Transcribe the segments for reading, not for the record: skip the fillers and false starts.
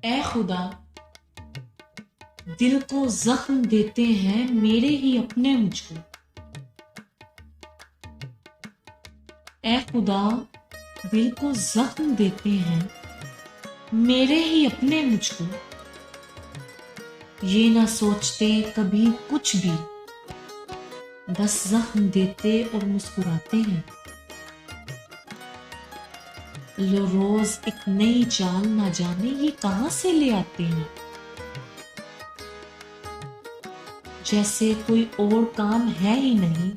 اے خدا، دل کو زخم دیتے ہیں میرے ہی اپنے مجھ کو۔ اے خدا، دل کو زخم دیتے ہیں میرے ہی اپنے مجھ کو۔ یہ نہ سوچتے کبھی کچھ بھی، بس زخم دیتے اور مسکراتے ہیں۔ لو روز ایک نئی چال، نہ جانے یہ کہاں سے لے آتے ہیں۔ جیسے کوئی اور کام ہے ہی نہیں،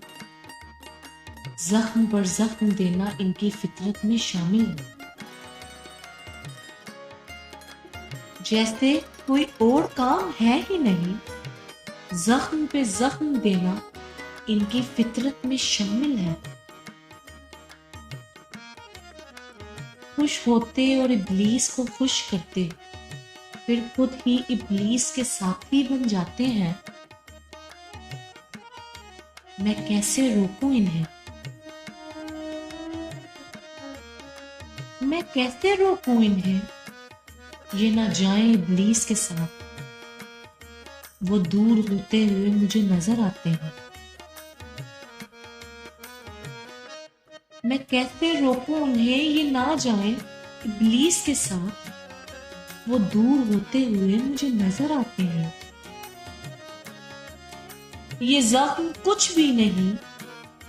زخم پر زخم دینا ان کی فطرت میں شامل ہے۔ جیسے کوئی اور کام ہے ہی نہیں، زخم پہ زخم دینا ان کی فطرت میں شامل ہے۔ خوش ہوتے اور ابلیس کو خوش کرتے، پھر خود ہی ابلیس کے ساتھی بن جاتے ہیں۔ میں کیسے روکوں انہیں، میں کیسے روکوں انہیں، یہ نہ جائیں ابلیس کے ساتھ۔ وہ دور ہوتے ہوئے مجھے نظر آتے ہیں۔ میں کیسے روکوں انہیں، یہ نہ جائیں ابلیس کے ساتھ۔ وہ دور ہوتے ہوئے مجھے نظر آتے ہیں۔ یہ زخم کچھ بھی نہیں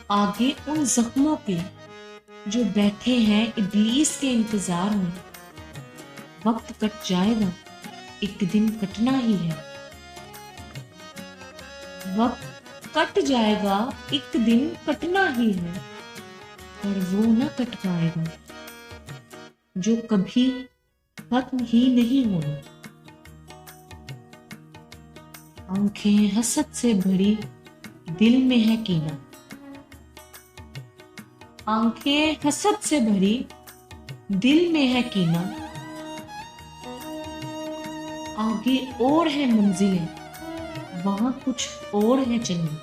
آگے ان زخموں کے جو بیٹھے ہیں ابلیس کے انتظار میں۔ وقت کٹ جائے گا، ایک دن کٹنا ہی ہے۔ وقت کٹ جائے گا، ایک دن کٹنا ہی ہے، اور وہ نہ کٹ پائے گا جو کبھی ختم ہی نہیں ہونا۔ آنکھیں حسد سے بھری، دل میں ہے کینہ۔ آنکھیں حسد سے بھری، دل میں ہے کینہ۔ آگے اور ہے منزلیں، وہاں کچھ اور ہے چلنا۔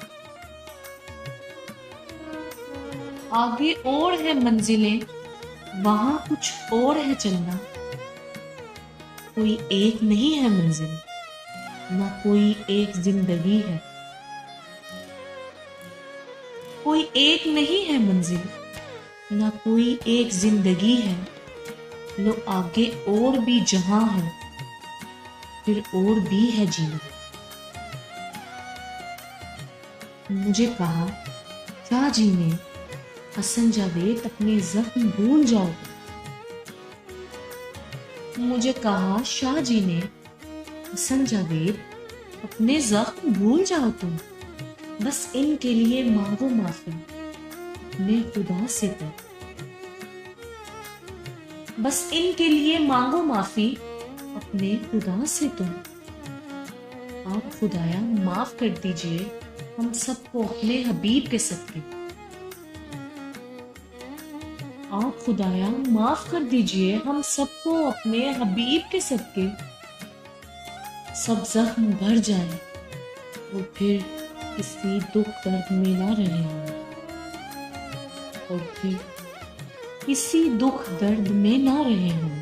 آگے اور ہے منزلیں، وہاں کچھ اور ہے چلنا۔ کوئی ایک نہیں ہے منزل، نہ کوئی ایک زندگی ہے۔ کوئی ایک نہیں ہے منزل، نہ کوئی ایک زندگی ہے۔ لو آگے اور بھی جہاں ہے، پھر اور بھی ہے جینا۔ مجھے کہا کیا جینے، حسن جاوید اپنے زخم بھول جاؤ۔ مجھے کہا شاہ جی نے، حسن جاوید اپنے زخم بھول جاؤ تم۔ بس ان کے لیے مانگو معافی اپنے خدا سے تم۔ بس ان کے لیے مانگو معافی اپنے خدا سے تم۔ آپ خدایا معاف کر دیجئے ہم سب کو اپنے حبیب کے صدقے۔ آپ خدایا معاف کر دیجئے ہم سب کو اپنے حبیب کے صدقے۔ سب زخم بھر جائے اور پھر کسی دکھ درد میں نہ رہے ہوں، اور پھر کسی دکھ درد میں نہ رہے ہوں۔